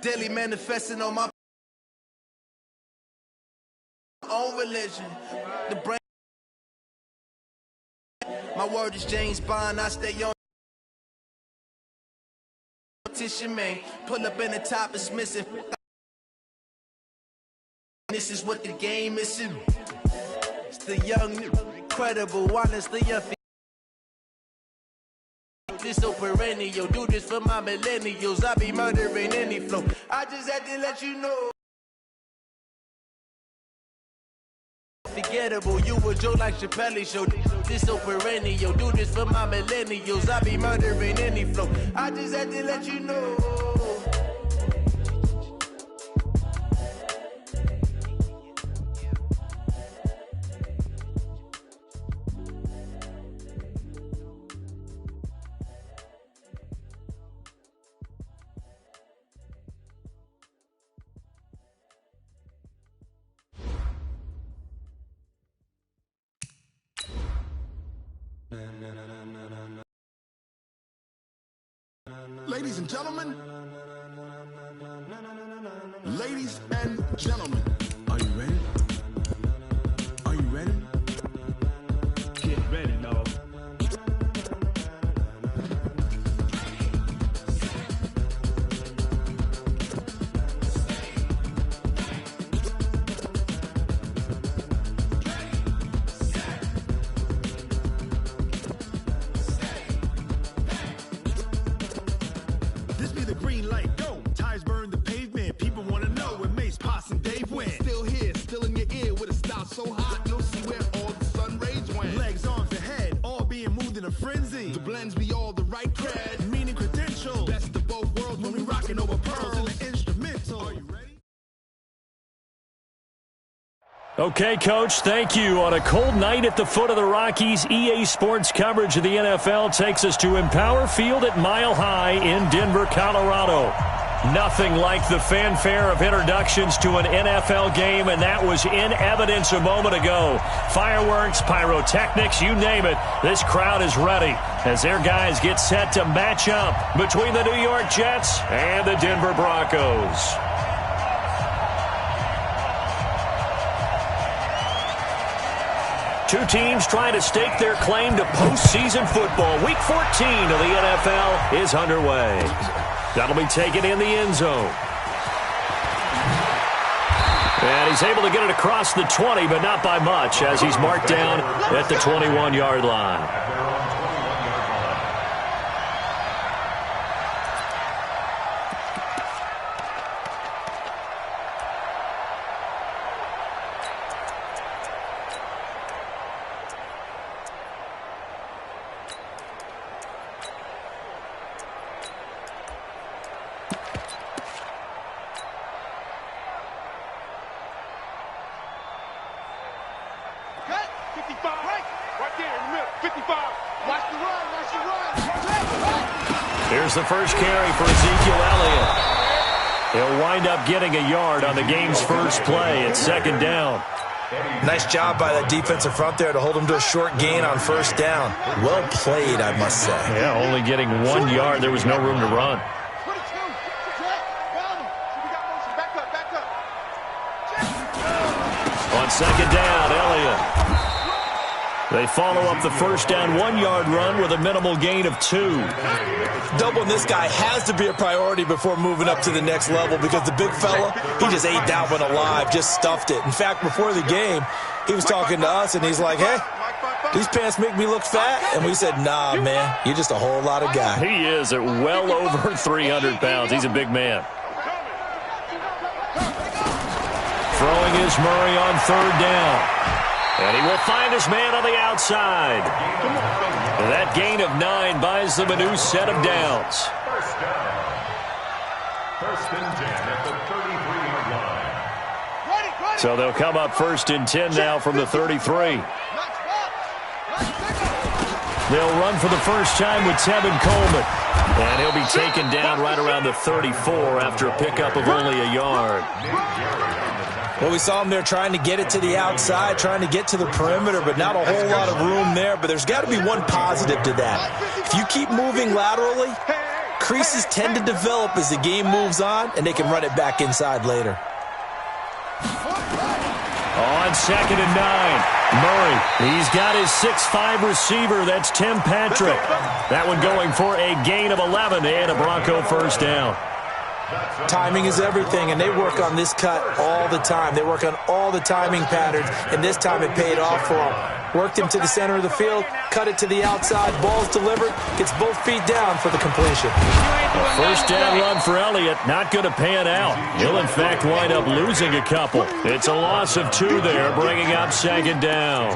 Daily manifesting on my own religion. The brain. My word is James Bond. I stay on. Man, pull up in the top, it's missing. This is what the game is. It's the young, incredible, honestly, this so perennial. Do this for my millennials. I be murdering any flow. I just had to let you know. Forgettable, you a joke like Chappelle show. This so perennial. Do this for my millennials. I be murdering any flow. I just had to let you know. Ladies and gentlemen, ladies and gentlemen, are you ready? Are you ready? Get ready, dog. Green light, go. Tires burn the pavement. People want to know when Mace, Posse, and Dave went. Still here, still in your ear with a style so hot, you'll see where all the sun rays went. Legs, arms, and head, all being moved in a frenzy. The blends be all the right cred, meaning credentials. Best of both worlds when we rocking over pearls in the instrumental. Are you ready? Okay, Coach, thank you. On a cold night at the foot of the Rockies, EA Sports coverage of the NFL takes us to Empower Field at Mile High in Denver, Colorado. Nothing like the fanfare of introductions to an NFL game, and that was in evidence a moment ago. Fireworks, pyrotechnics, you name it. This crowd is ready as their guys get set to match up between the New York Jets and the Denver Broncos. Two teams trying to stake their claim to postseason football. Week 14 of the NFL is underway. That'll be taken in the end zone. And he's able to get it across the 20, but not by much, as he's marked down at the 21-yard line. Here's the first carry for Ezekiel Elliott. He'll wind up getting a yard on the game's first play. It's second down. Nice job by the defensive front there to hold him to a short gain on first down. Well played, I must say. Yeah, only getting 1 yard. There was no room to run. On second down, Elliott. They follow up the first down 1-yard run with a minimal gain of 2. Doubling this guy has to be a priority before moving up to the next level, because the big fella, he just ate that one alive, just stuffed it. In fact, before the game, he was talking to us, and he's like, hey, these pants make me look fat. And we said, nah, man, you're just a whole lot of guy. He is at well over 300 pounds. He's a big man. Throwing is Murray on third down. And he will find his man on the outside. That gain of 9 buys them a new set of downs. First and 10 at the 33-yard line. So they'll come up first and 10 now from the 33. They'll run for the first time with Tevin Coleman. And he'll be taken down right around the 34 after a pickup of only a yard. Well, we saw him there trying to get it to the outside, trying to get to the perimeter, but not a whole lot of room there. But there's got to be one positive to that. If you keep moving laterally, creases tend to develop as the game moves on, and they can run it back inside later. On 2nd and 9, Murray. He's got his 6'5 receiver. That's Tim Patrick. That one going for a gain of 11 and a Bronco first down. Timing is everything, and they work on this cut all the time. They work on all the timing patterns, and this time it paid off for them. Worked him to the center of the field, cut it to the outside, ball's delivered, gets both feet down for the completion. A first down run for Elliott, not going to pan out. He'll, in fact, wind up losing a couple. It's a loss of 2 there, bringing up 2nd down.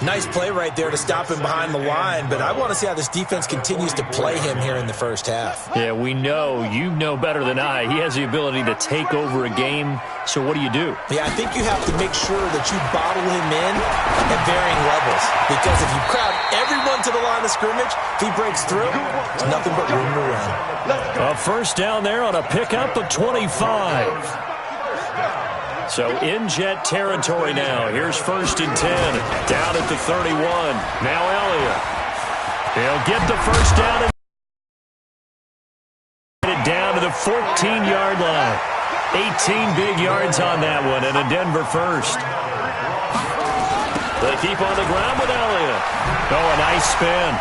Nice play right there to stop him behind the line, but I want to see how this defense continues to play him here in the first half. Yeah, we know. You know better than I. He has the ability to take over a game, so what do you do? Yeah, I think you have to make sure that you bottle him in at varying levels, because if you crowd everyone to the line of scrimmage, if he breaks through, there's nothing but room to run. A first down there on a pickup of 25. So in Jet territory now. Here's 1st and 10. Down at the 31. Now Elliott. He'll get the first down and get it down to the 14-yard line. 18 big yards on that one and a Denver first. They keep on the ground with Elliott. Oh, a nice spin.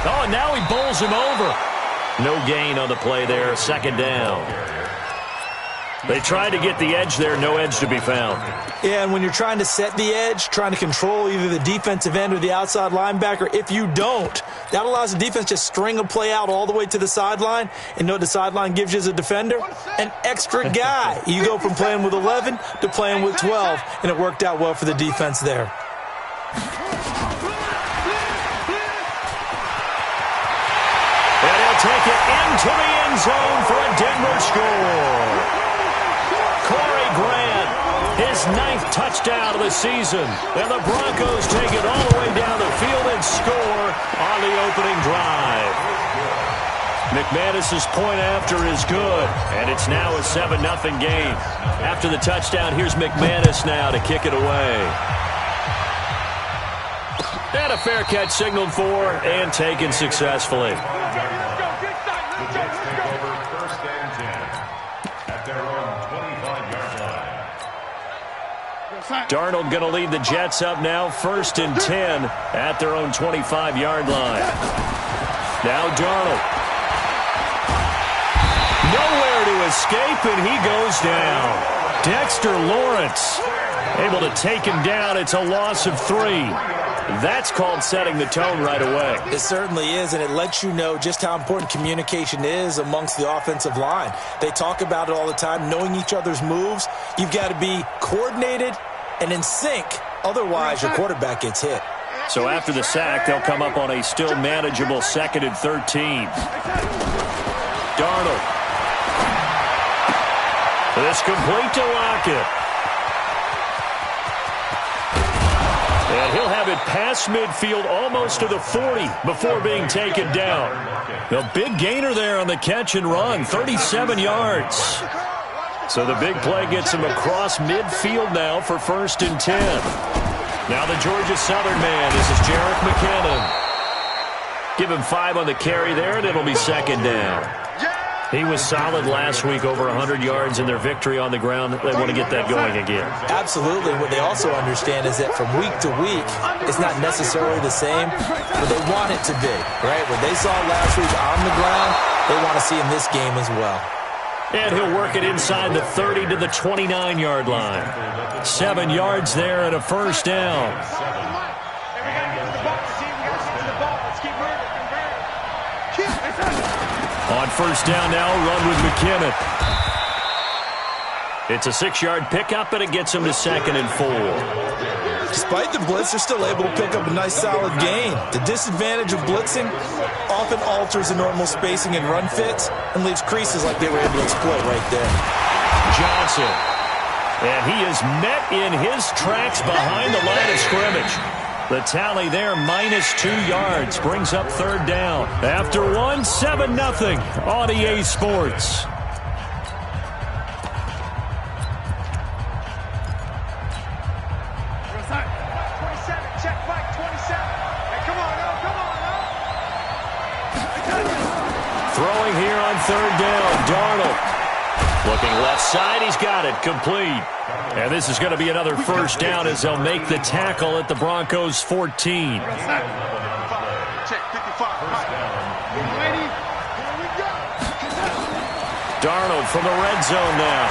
Oh, and now he bowls him over. No gain on the play there. 2nd down. They tried to get the edge there. No edge to be found. Yeah, and when you're trying to set the edge, trying to control either the defensive end or the outside linebacker, if you don't, that allows the defense to string a play out all the way to the sideline. And you know what the sideline gives you as a defender? An extra guy. You go from playing with 11 to playing with 12, and it worked out well for the defense there. And he'll take it into the end zone for a Denver score. Corey Grant, his 9th touchdown of the season. And the Broncos take it all the way down the field and score on the opening drive. McManus's point after is good, and it's now a 7-0 game. After the touchdown, here's McManus now to kick it away. And a fair catch signaled for and taken successfully. Darnold going to lead the Jets up now, 1st and 10 at their own 25-yard line. Now Darnold. Nowhere to escape, and he goes down. Dexter Lawrence able to take him down. It's a loss of 3. That's called setting the tone right away. It certainly is, and it lets you know just how important communication is amongst the offensive line. They talk about it all the time, knowing each other's moves. You've got to be coordinated and in sync. Otherwise, your quarterback gets hit. So after the sack, they'll come up on a still manageable 2nd and 13. Darnold. This complete to Lockett. And he'll have it past midfield almost to the 40 before being taken down. A big gainer there on the catch and run, 37 yards. So the big play gets him across midfield now for 1st and 10. Now the Georgia Southern man. This is Jerick McKinnon. Give him 5 on the carry there, and it'll be 2nd down. He was solid last week, over 100 yards in their victory on the ground. They want to get that going again. Absolutely. What they also understand is that from week to week, it's not necessarily the same, but they want it to be, right? What they saw last week on the ground, they want to see in this game as well. And he'll work it inside the 30 to the 29-yard line. 7 yards there and a first down. On first down now, run with McKinnon. It's a 6-yard pickup, and it gets him to 2nd and 4. Despite the blitz, they're still able to pick up a nice solid gain. The disadvantage of blitzing often alters the normal spacing and run fits and leaves creases like they were able to exploit right there. Johnson. And he is met in his tracks behind the line of scrimmage. The tally there, minus 2 yards, brings up 3rd down. After 1, 7-0 on EA Sports. third down. Darnold looking left side. He's got it. Complete. And this is going to be another first down as they'll make the tackle at the Broncos' 14. Darnold from the red zone now.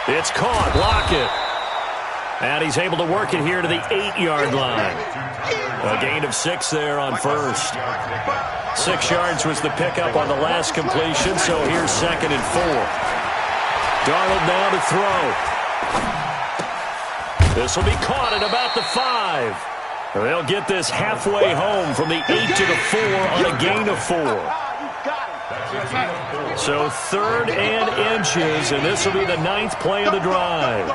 It's caught. Block it. And he's able to work it here to the 8-yard line. A gain of 6 there on first. 6 yards was the pickup on the last completion, so here's 2nd and 4. Darnold now to throw. This will be caught at about the 5. They'll get this halfway home from the 8 to the 4 on a gain of 4. So 3rd and inches, and this will be the 9th play of the drive.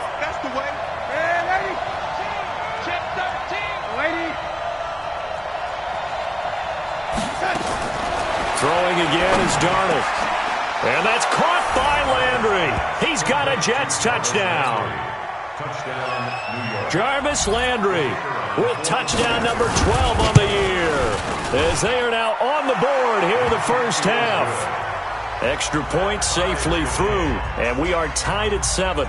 Throwing again is Darnold. And that's caught by Landry. He's got a Jets touchdown. Jarvis Landry with touchdown number 12 on the year, as they are now on the board here in the first half. Extra point safely through, and we are tied at 7.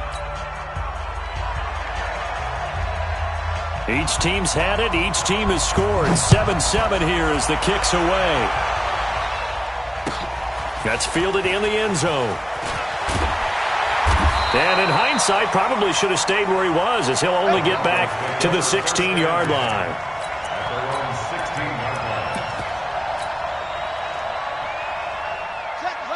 Each team's had it. Each team has scored. 7-7 here as the kick's away. That's fielded in the end zone. And in hindsight, probably should have stayed where he was, as he'll only get back to the 16-yard line.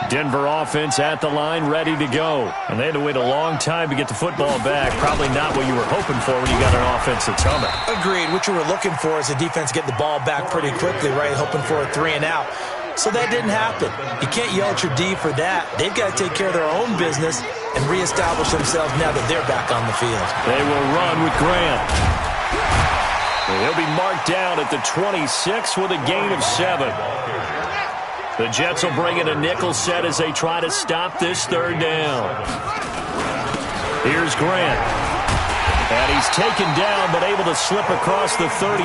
Denver offense at the line, ready to go. And they had to wait a long time to get the football back. Probably not what you were hoping for when you got an offense that's humming. Agreed. What you were looking for is the defense get the ball back pretty quickly, right? Hoping for a 3 and out. So that didn't happen. You can't yell at your D for that. They've got to take care of their own business and reestablish themselves now that they're back on the field. They will run with Grant. He'll be marked down at the 26 with a gain of 7. The Jets will bring in a nickel set as they try to stop this 3rd down. Here's Grant. And he's taken down but able to slip across the 35.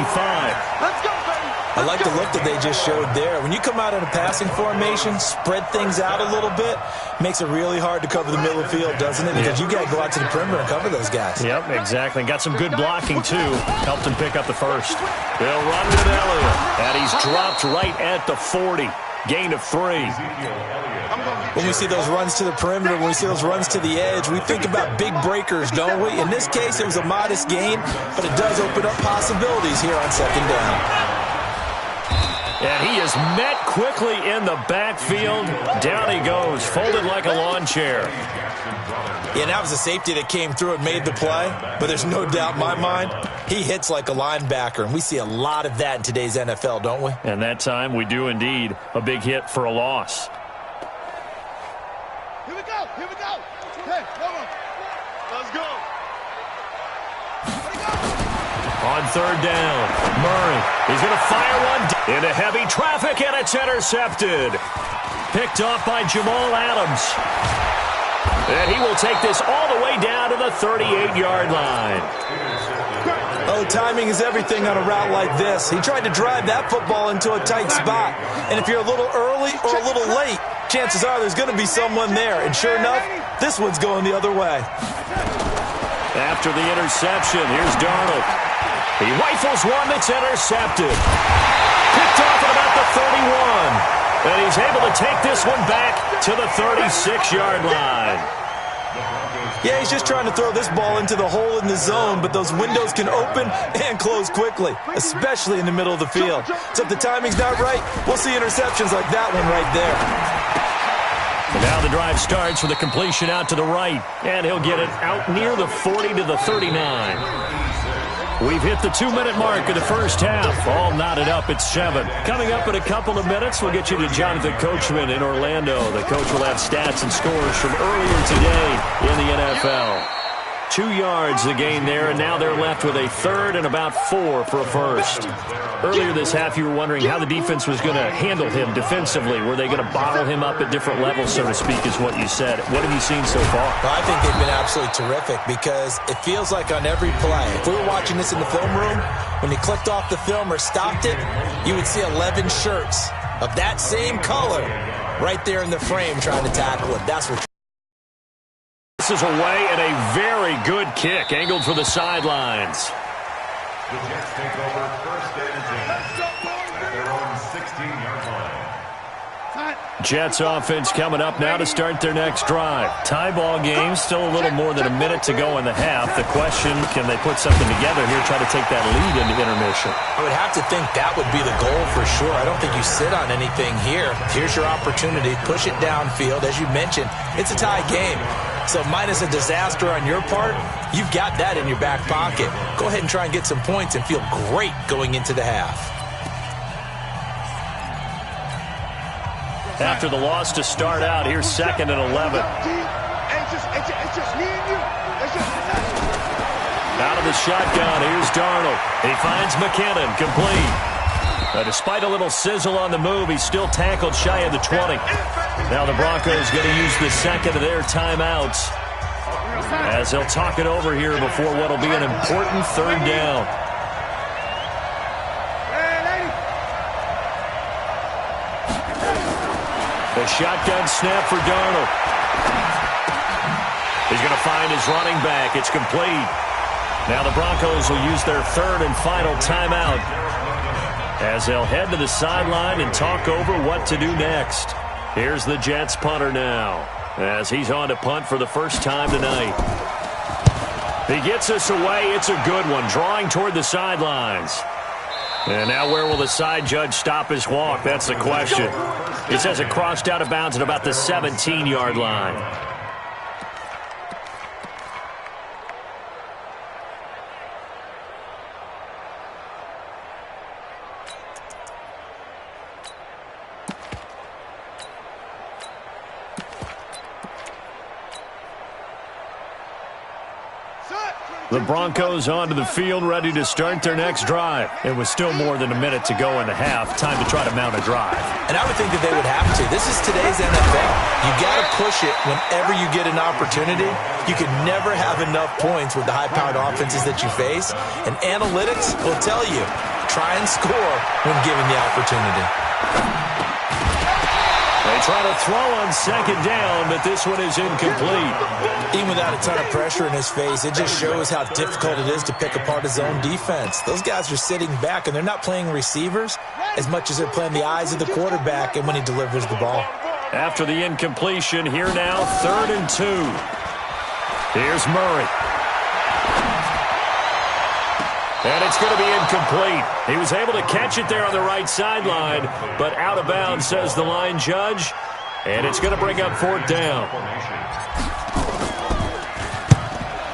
Let's go, baby. I like the look that they just showed there. When you come out in a passing formation, spread things out a little bit, makes it really hard to cover the middle of the field, doesn't it? Because you got to go out to the perimeter and cover those guys. Yep, exactly. Got some good blocking, too. Helped him pick up the first. They'll run with Elliott. And he's dropped right at the 40. Gain of 3. When we see those runs to the perimeter, when we see those runs to the edge, we think about big breakers, don't we? In this case, it was a modest gain, but it does open up possibilities here on 2nd down. And he is met quickly in the backfield. Down he goes, folded like a lawn chair. Yeah, that was a safety that came through and made the play, but there's no doubt in my mind, he hits like a linebacker, and we see a lot of that in today's NFL, don't we? And that time, we do indeed. A big hit for a loss. Here we go, here we go. Hey, come on. Let's go. On 3rd down, Murray. He's going to fire one into heavy traffic, and it's intercepted. Picked off by Jamal Adams. And he will take this all the way down to the 38-yard line. Oh, timing is everything on a route like this. He tried to drive that football into a tight spot. And if you're a little early or a little late, chances are there's going to be someone there. And sure enough, this one's going the other way. After the interception, here's Darnold. He rifles one that's intercepted. Picked off at about the 31. And he's able to take this one back to the 36-yard line. Yeah, he's just trying to throw this ball into the hole in the zone, but those windows can open and close quickly, especially in the middle of the field. So if the timing's not right, we'll see interceptions like that one right there. And now the drive starts with a completion out to the right, and he'll get it out near the 40 to the 39. We've hit the 2-minute mark of the first half. All knotted up at 7. Coming up in a couple of minutes, we'll get you to Jonathan Coachman in Orlando. The coach will have stats and scores from earlier today in the NFL. 2 yards the gain there, and now they're left with a 3rd and about 4 for a first. Earlier this half, you were wondering how the defense was going to handle him defensively. Were they going to bottle him up at different levels, so to speak, is what you said. What have you seen so far? Well, I think they've been absolutely terrific because it feels like on every play, if we were watching this in the film room, when he clicked off the film or stopped it, you would see 11 shirts of that same color right there in the frame trying to tackle it. That's what. This is away and a very good kick angled for the sidelines. The Jets take over first and 10 at their own 16-yard line. Jets offense coming up now to start their next drive. Tie ball game, still a little more than a minute to go in the half. The question, can they put something together here, try to take that lead into intermission? I would have to think that would be the goal for sure. I don't think you sit on anything here. Here's your opportunity. Push it downfield. As you mentioned, it's a tie game. So minus a disaster on your part, you've got that in your back pocket. Go ahead and try and get some points and feel great going into the half. After the loss to start out, here's 2nd and 11. It's just me and you. Out of the shotgun, here's Darnold. He finds McKinnon, complete. Despite a little sizzle on the move, he's still tackled shy of the 20. Now the Broncos going to use the second of their timeouts as they'll talk it over here before what will be an important 3rd down. The shotgun snap for Darnold. He's going to find his running back. It's complete. Now the Broncos will use their 3rd and final timeout as they'll head to the sideline and talk over what to do next. Here's the Jets punter now as he's on to punt for the first time tonight. He gets us away. It's a good one, drawing toward the sidelines. And now where will the side judge stop his walk? That's the question. He says it crossed out of bounds at about the 17-yard line. The Broncos onto the field, ready to start their next drive. It was still more than a minute to go in the half. Time to try to mount a drive. And I would think that they would have to. This is today's NFL. You got to push it whenever you get an opportunity. You can never have enough points with the high-powered offenses that you face. And analytics will tell you, try and score when given the opportunity. They try to throw on 2nd down, but this one is incomplete. Even without a ton of pressure in his face, it just shows how difficult it is to pick apart his own defense. Those guys are sitting back, and they're not playing receivers as much as they're playing the eyes of the quarterback and when he delivers the ball. After the incompletion, here now, 3rd and 2. Here's Murray. And it's going to be incomplete. He was able to catch it there on the right sideline, but out of bounds, says the line judge. And it's going to bring up 4th down.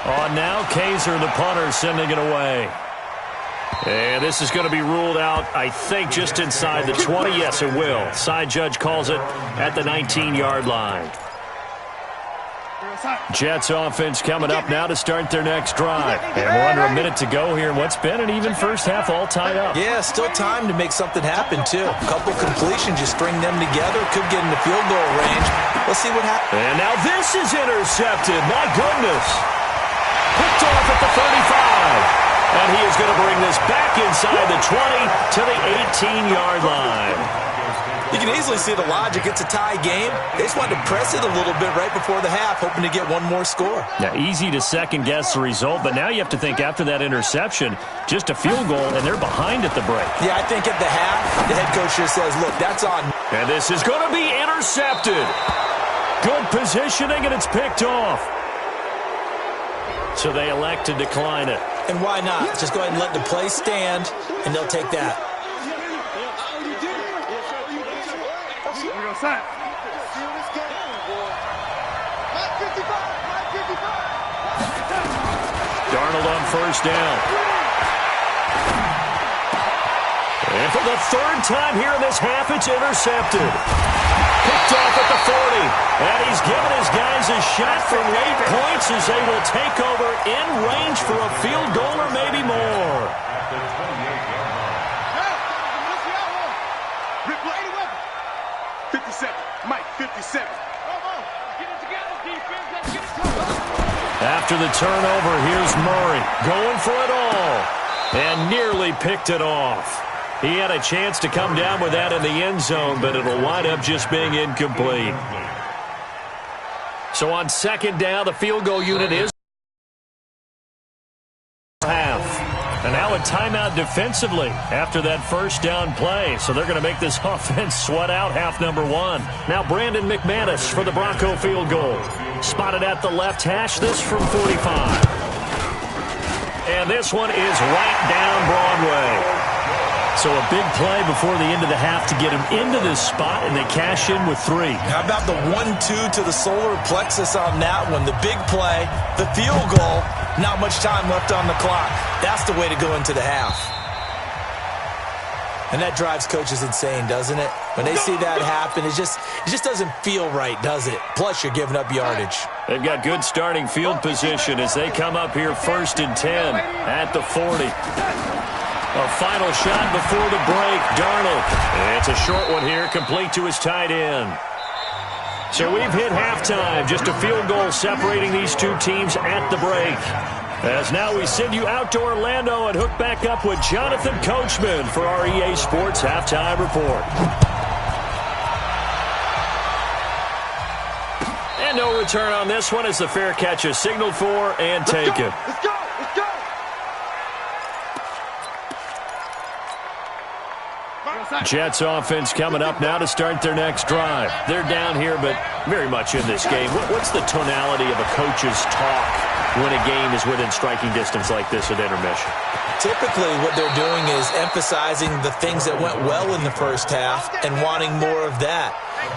On now, Kaiser, the punter, sending it away. And this is going to be ruled out, I think, just inside the 20. Yes, it will. Side judge calls it at the 19-yard line. Jets offense coming up now to start their next drive. And we're under a minute to go here in what's been an even first half, all tied up. Yeah, still time to make something happen, too. A couple completions, you string them together, could get into field goal range. Let's see what happens. And now this is intercepted. My goodness. Picked off at the 35. And he is going to bring this back inside the 20 to the 18-yard line. You can easily see the logic. It's a tie game. They just wanted to press it a little bit right before the half, hoping to get one more score. Yeah, easy to second-guess the result, but now you have to think after that interception, just a field goal, and they're behind at the break. Yeah, I think at the half, the head coach just says, look, that's on. And this is going to be intercepted. Good positioning, and it's picked off. So they elect to decline it. And why not? Just go ahead and let the play stand, and they'll take that. Darnold on 1st down. And for the 3rd time here in this half, it's intercepted. Picked off at the 40. And he's given his guys a shot for late points as they will take over in range for a field goal or maybe more. At the 28-yard line. 57. Mike, 57. Get it together, defense. Let's get it going. After the turnover, here's Murray going for it all and nearly picked it off. He had a chance to come down with that in the end zone, but it'll wind up just being incomplete. So on second down, the field goal unit is half. And now a timeout defensively after that first down play. So they're going to make this offense sweat out half number one. Now Brandon McManus for the Bronco field goal. Spotted at the left hash, this from 45. And this one is right down Broadway. So a big play before the end of the half to get him into this spot, and they cash in with 3. How about the 1-2 to the solar plexus on that one? The big play, the field goal, not much time left on the clock. That's the way to go into the half. And that drives coaches insane, doesn't it? When they see that happen, it just doesn't feel right, does it? Plus, you're giving up yardage. They've got good starting field position as they come up here 1st and 10 at the 40. A final shot before the break. Darnold. It's a short one here, complete to his tight end. So we've hit halftime. Just a field goal separating these two teams at the break. As now we send you out to Orlando and hook back up with Jonathan Coachman for our EA Sports Halftime Report. And no return on this one as the fair catch is signaled for and taken. Let's go! Jets offense coming up now to start their next drive. They're down here, but very much in this game. What's the tonality of a coach's talk when a game is within striking distance like this at intermission? Typically, what they're doing is emphasizing the things that went well in the first half and wanting more of that.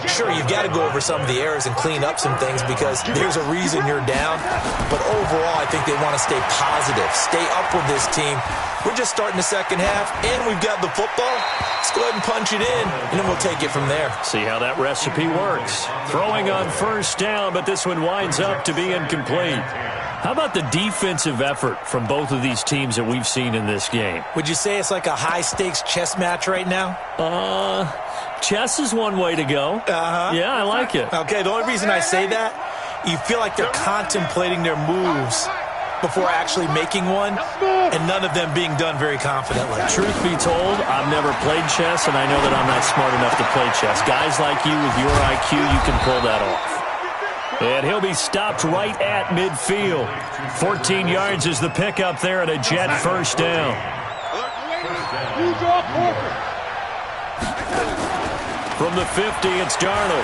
Sure, you've got to go over some of the errors and clean up some things because there's a reason you're down. But overall, I think they want to stay positive, stay up with this team. We're just starting the second half, and we've got the football. Let's go ahead and punch it in, and then we'll take it from there. See how that recipe works. Throwing on first down, but this one winds up to be incomplete. How about the defensive effort from both of these teams that we've seen in this game? Would you say it's like a high-stakes chess match right now? Chess is one way to go. Yeah, I like it. Okay, the only reason I say that, you feel like they're contemplating their moves before actually making one, and none of them being done very confidently. Truth be told, I've never played chess, and I know that I'm not smart enough to play chess. Guys like you with your IQ, you can pull that off. And he'll be stopped right at midfield. 14 yards is the pickup there and a Jet first down. From the 50, it's Darnold.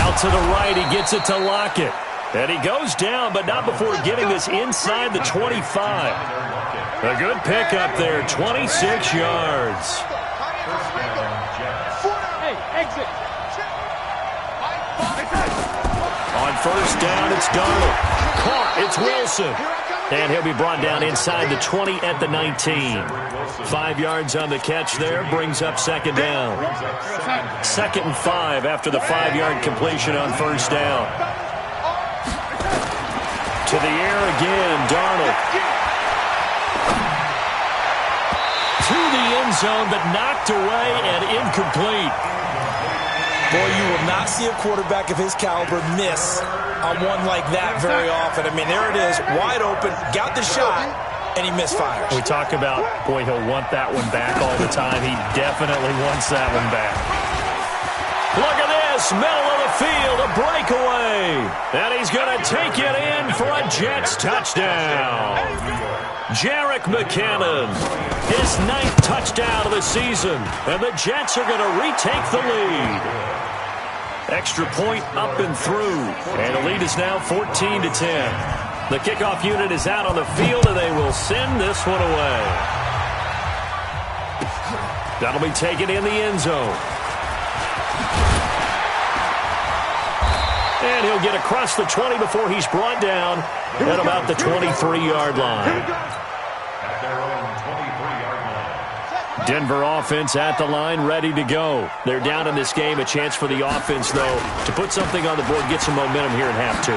Out to the right, he gets it to Lockett. And he goes down, but not before getting this inside the 25. A good pickup there, 26 yards. Hey, exit. On first down, it's Darnold. Caught, it's Wilson. And he'll be brought down inside the 20 at the 19. 5 yards on the catch there, brings up second down. 2nd and 5 after the 5-yard completion on first down. To the air again, Darnold. To the end zone, but knocked away and incomplete. Boy, you will not see a quarterback of his caliber miss on one like that very often. I mean, there it is, wide open, got the shot, and he misfires. We talk about, boy, he'll want that one back all the time. He definitely wants that one back. Look at this, middle of the field, a breakaway. And he's going to take it in for a Jets touchdown. Jerick McKinnon, his 9th touchdown of the season. And the Jets are going to retake the lead. Extra point up and through. And the lead is now 14-10. The kickoff unit is out on the field, and they will send this one away. That'll be taken in the end zone. And he'll get across the 20 before he's brought down at about the 23-yard line. Denver offense at the line, ready to go. They're down in this game. A chance for the offense, though, to put something on the board, get some momentum here in half two.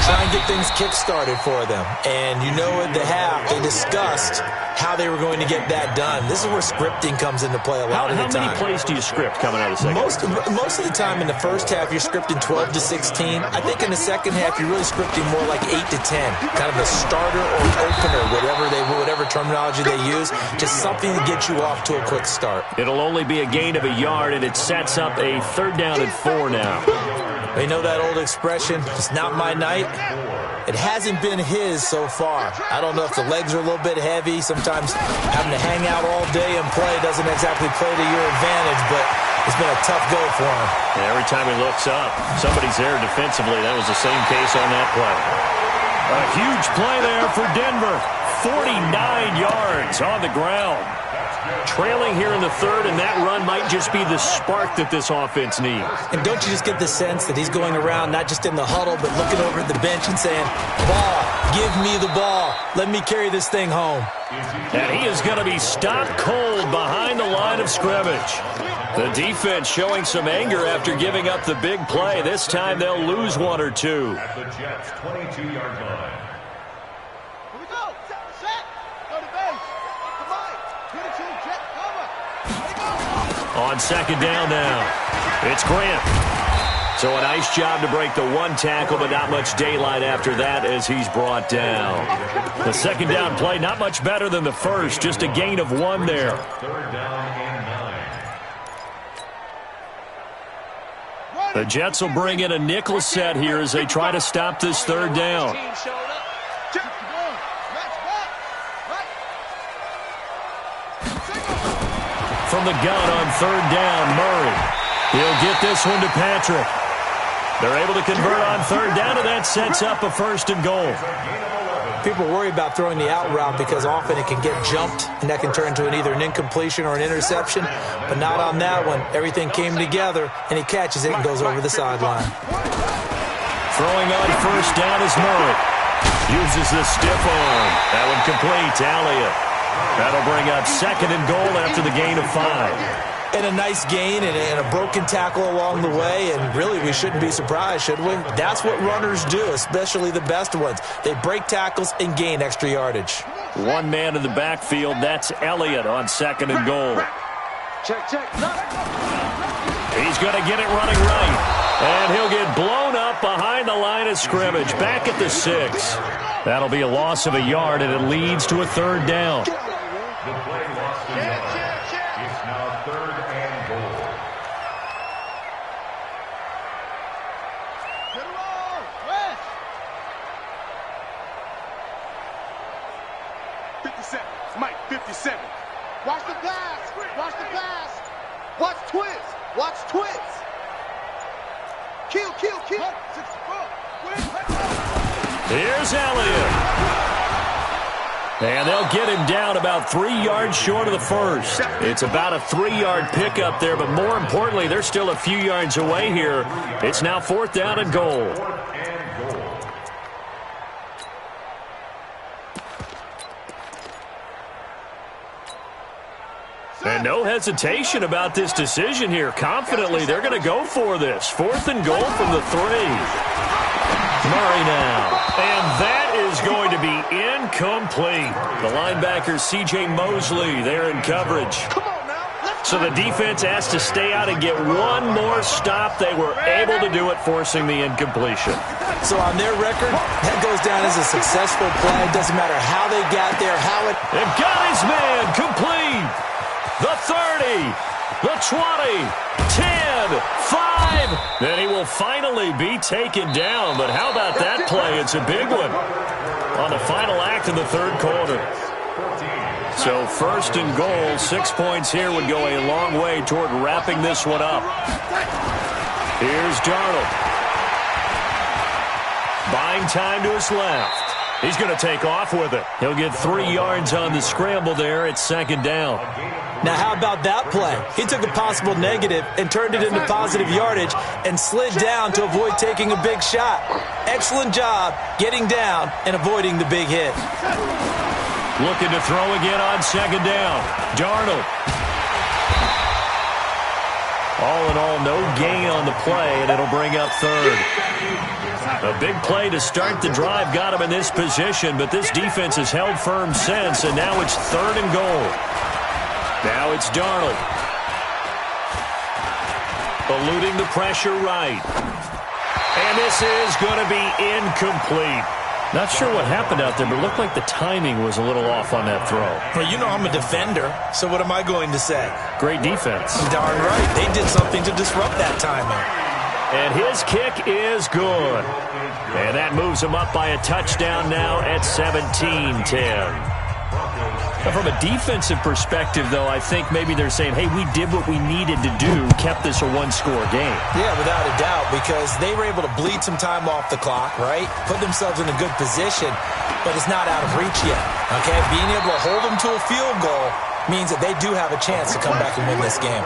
Try and get things kick-started for them. And you know at the half, they discussed how they were going to get that done. This is where scripting comes into play a lot of the time. How many plays do you script coming out of the second half? Most of the time in the first half, you're scripting 12 to 16. I think in the second half, you're really scripting more like 8 to 10. Kind of a starter or opener, whatever terminology they use. Just something to get you off to a quick start. It'll only be a gain of a yard, and it sets up a 3rd down and 4 now. You know that old expression, it's not my night? It hasn't been his so far. I don't know if the legs are a little bit heavy. Sometimes having to hang out all day and play doesn't exactly play to your advantage, but it's been a tough go for him. And every time he looks up, somebody's there defensively. That was the same case on that play. A huge play there for Denver. 49 yards on the ground. Trailing here in the 3rd, and that run might just be the spark that this offense needs. And don't you just get the sense that he's going around not just in the huddle, but looking over at the bench and saying, ball, give me the ball. Let me carry this thing home. And he is going to be stopped cold behind the line of scrimmage. The defense showing some anger after giving up the big play. This time they'll lose 1 or 2. At the Jets' 22-yard line. On 2nd down now, it's Grant. So a nice job to break the 1 tackle, but not much daylight after that as he's brought down. The 2nd down play, not much better than the first, just a gain of 1 there. 3rd down and 9. The Jets will bring in a nickel set here as they try to stop this 3rd down. From the gun on 3rd down, Murray. He'll get this one to Patrick. They're able to convert on 3rd down, and that sets up a 1st and goal. People worry about throwing the out route because often it can get jumped, and that can turn into either an incompletion or an interception, but not on that one. Everything came together, and he catches it and goes over the sideline. Throwing on 1st down is Murray. Uses the stiff arm. That one complete to Elliott. That'll bring up 2nd and goal after the gain of 5. And a nice gain and a broken tackle along the way, and really we shouldn't be surprised, should we? That's what runners do, especially the best ones. They break tackles and gain extra yardage. 1 man in the backfield, that's Elliott on 2nd and goal. Check. He's going to get it running right, and he'll get blown up behind the line of scrimmage, back at the 6. That'll be a loss of a yard, and it leads to a 3rd down. The play lost a yard. It's now 3rd and goal. Get it on, West. 57, Mike, 57. Watch the pass. Watch twist. Kill. Here's Elliott. And they'll get him down about 3 yards short of the 1st. It's about a 3-yard pickup there, but more importantly, they're still a few yards away here. It's now 4th down and goal. And no hesitation about this decision here. Confidently, they're going to go for this. 4th and goal from the 3. Murray now. And that is going to be incomplete. The linebacker, C.J. Mosley, there in coverage. So the defense has to stay out and get 1 more stop. They were able to do it, forcing the incompletion. So on their record, that goes down as a successful play. It doesn't matter how they got there, They've got his man complete. The 30, the 20, 10, 5. Then he will finally be taken down. But how about that play? It's a big one on the final act in the 3rd quarter. So 1st and goal, 6 points here would go a long way toward wrapping this one up. Here's Darnold. Buying time to his left. He's going to take off with it. He'll get 3 yards on the scramble there at 2nd down. Now, how about that play? He took a possible negative and turned it into positive yardage and slid down to avoid taking a big shot. Excellent job getting down and avoiding the big hit. Looking to throw again on 2nd down. Darnold. All in all, no gain on the play, and it'll bring up third. A big play to start the drive got him in this position, but this defense has held firm since, and now it's third and goal. Now it's Darnold. Eluding the pressure right. And this is going to be incomplete. Not sure what happened out there, but it looked like the timing was a little off on that throw. Well, you know I'm a defender, so what am I going to say? Great defense. Darn right. They did something to disrupt that timing. And his kick is good. And that moves him up by a touchdown now at 17-10. From a defensive perspective, though, I think maybe they're saying, hey, we did what we needed to do, kept this a one-score game. Yeah, without a doubt, because they were able to bleed some time off the clock, right? Put themselves in a good position, but it's not out of reach yet, okay? Being able to hold them to a field goal means that they do have a chance to come back and win this game.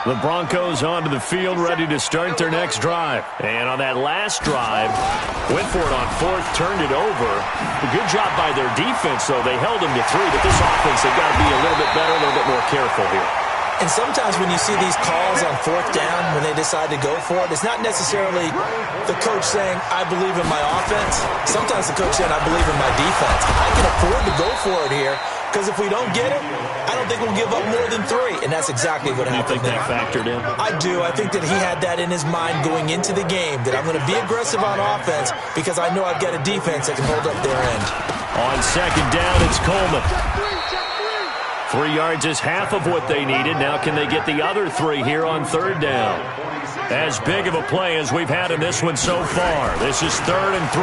The Broncos onto the field, ready to start their next drive. And on that last drive, went for it on fourth, turned it over. A good job by their defense, though. They held them to 3, but this offense, they've got to be a little bit better, a little bit more careful here. And sometimes when you see these calls on fourth down, when they decide to go for it, it's not necessarily the coach saying, I believe in my offense. Sometimes the coach saying, I believe in my defense. I can afford to go for it here, because if we don't get it, I don't think we'll give up more than 3. And that's exactly what happened there. You think that factored in? I do. I think that he had that in his mind going into the game, that I'm going to be aggressive on offense because I know I've got a defense that can hold up their end. On second down, it's Coleman. 3 yards is half of what they needed. Now can they get the other 3 here on third down? As big of a play as we've had in this one so far. This is 3rd and 3.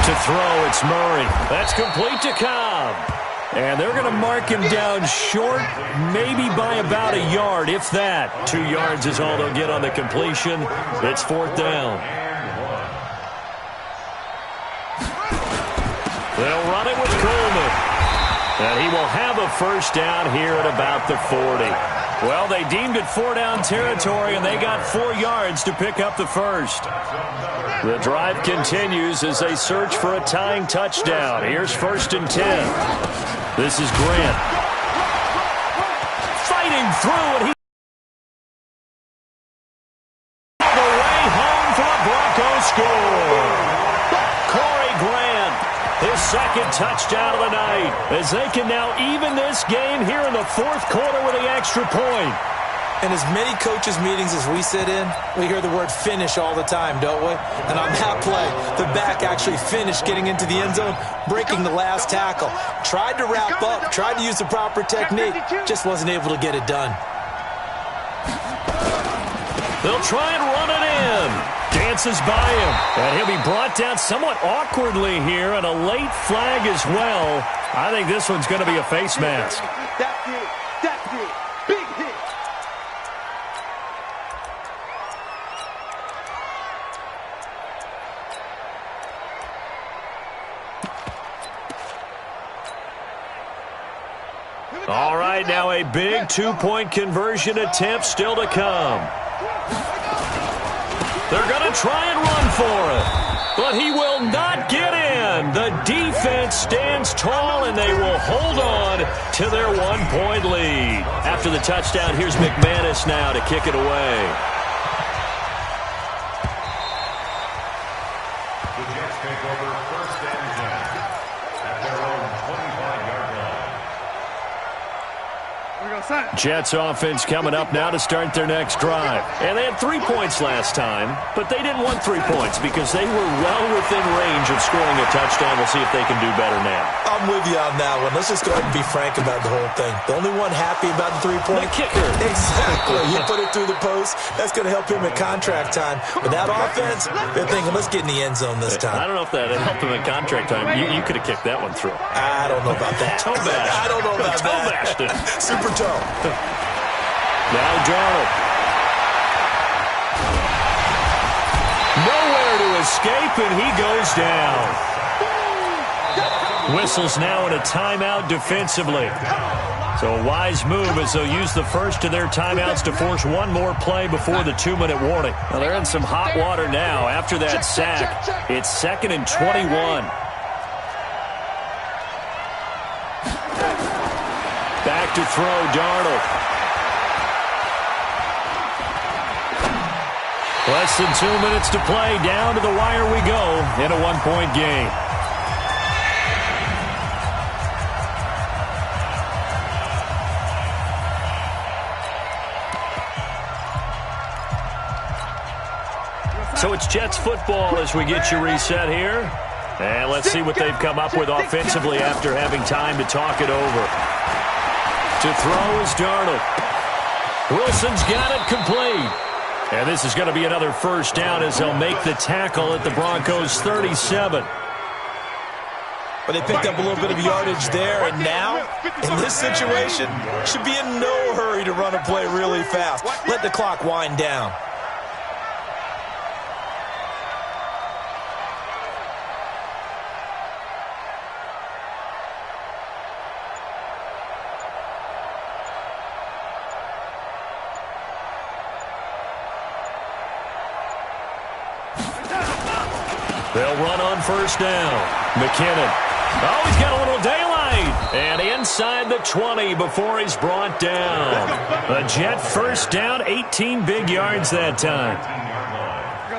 To throw, it's Murray. That's complete to Cobb. And they're going to mark him down short, maybe by about a yard, if that. 2 yards is all they'll get on the completion. It's 4th down. They'll run it with Coleman. And he will have a first down here at about the 40. Well, they deemed it 4-down territory, and they got 4 yards to pick up the first. The drive continues as they search for a tying touchdown. Here's 1st and 10. This is Grant. Fighting through, and he all the way home for a Broncos score. Corey Grant, his 2nd touchdown of the night, as they can now even this game here in the 4th quarter with the extra point. In as many coaches' meetings as we sit in, we hear the word finish all the time, don't we? And on that play, the back actually finished getting into the end zone, breaking the last tackle. Tried to wrap up, tried to use the proper technique, just wasn't able to get it done. They'll try and run it in. Dances by him, and he'll be brought down somewhat awkwardly here, and a late flag as well. I think this one's going to be a face mask. That's it. That's it. Big hit. All right, now a big 2-point conversion attempt still to come. They're going to try and run for it, but he will not get in. The defense stands tall, and they will hold on to their 1-point lead. After the touchdown, here's McManus now to kick it away. The Jets take over 1st and 10 at their own 25-yard line. Jets offense coming up now to start their next drive. And they had 3 points last time, but they didn't want 3 points because they were well within range of scoring a touchdown. We'll see if they can do better now. I'm with you on that one. Let's just go ahead and be frank about the whole thing. The only one happy about the 3-point? The kicker. Exactly. You put it through the post. That's going to help him at contract time. But that offense, they're thinking, let's get in the end zone this time. I don't know if that helped him at contract time. You could have kicked that one through. I don't know about that. Toe bash. I don't know about toe that. Bashed it. Super toe. Now Darnold. Nowhere to escape, and he goes down. Whistles now in a timeout defensively. So a wise move as they'll use the first of their timeouts to force one more play before the 2-minute warning. Well, they're in some hot water now. After that sack, it's 2nd and 21. Back back to throw, Darnold. Less than 2 minutes to play. Down to the wire we go in a one-point game. So it's Jets football as we get you reset here. And let's see what they've come up with offensively after having time to talk it over. To throw is Darnold. Wilson's got it complete. And this is going to be another first down as they'll make the tackle at the Broncos' 37. But they picked up a little bit of yardage there, and now, in this situation, should be in no hurry to run a play really fast. Let the clock wind down. They'll run on first down. McKinnon. Oh, he's got a little daylight. And inside the 20 before he's brought down. A Jet first down, 18 big yards that time.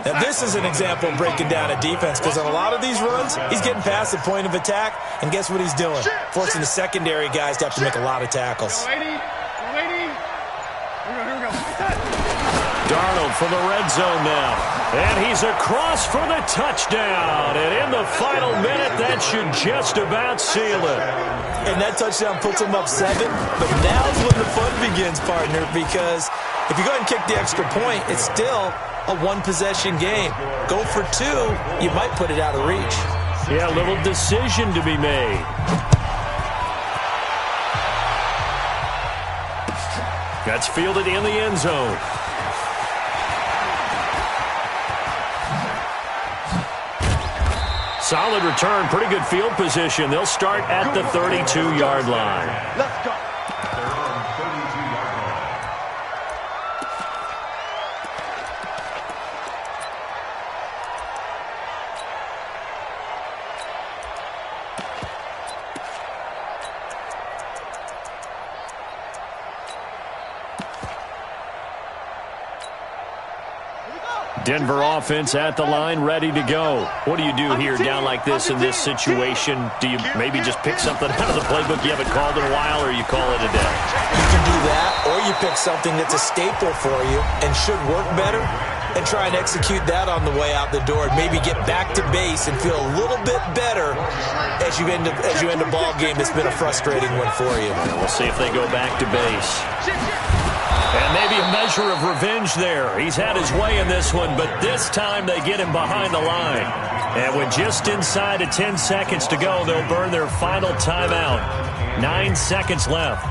Now, this is an example of breaking down a defense, because on a lot of these runs, he's getting past the point of attack, and guess what he's doing? Forcing the secondary guys to have to make a lot of tackles. Darnold from the red zone now. And he's across for the touchdown. And in the final minute, that should just about seal it. And that touchdown puts him up 7. But now's when the fun begins, partner, because if you go ahead and kick the extra point, it's still a one-possession game. Go for 2, you might put it out of reach. Yeah, a little decision to be made. That's fielded in the end zone. Solid return, pretty good field position. They'll start at the 32-yard line. Let's go. They're on 32-yard line. Denver offense at the line, ready to go. What do you do here down like this in this situation? Do you maybe just pick something out of the playbook you haven't called in a while, or you call it a day? You can do that, or you pick something that's a staple for you and should work better and try and execute that on the way out the door and maybe get back to base and feel a little bit better as you end a ball game that's been a frustrating one for you. We'll see if they go back to base. And maybe a measure of revenge there. He's had his way in this one, but this time they get him behind the line. And with just inside of 10 seconds to go, they'll burn their final timeout. 9 seconds left.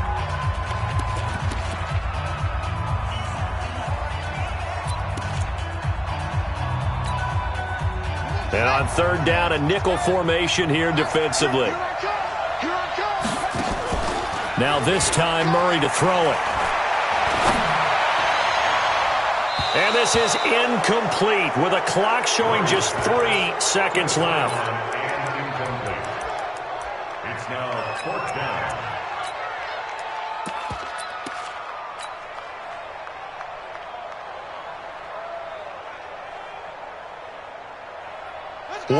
And on third down, a nickel formation here defensively. Now this time, Murray to throw it. And this is incomplete with a clock showing just 3 seconds left. It's now fourth down.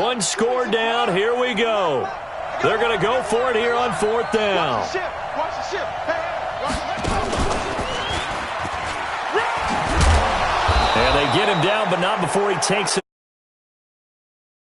One score down. Here we go. They're going to go for it here on fourth down. Watch the ship. And they get him down, but not before he takes it.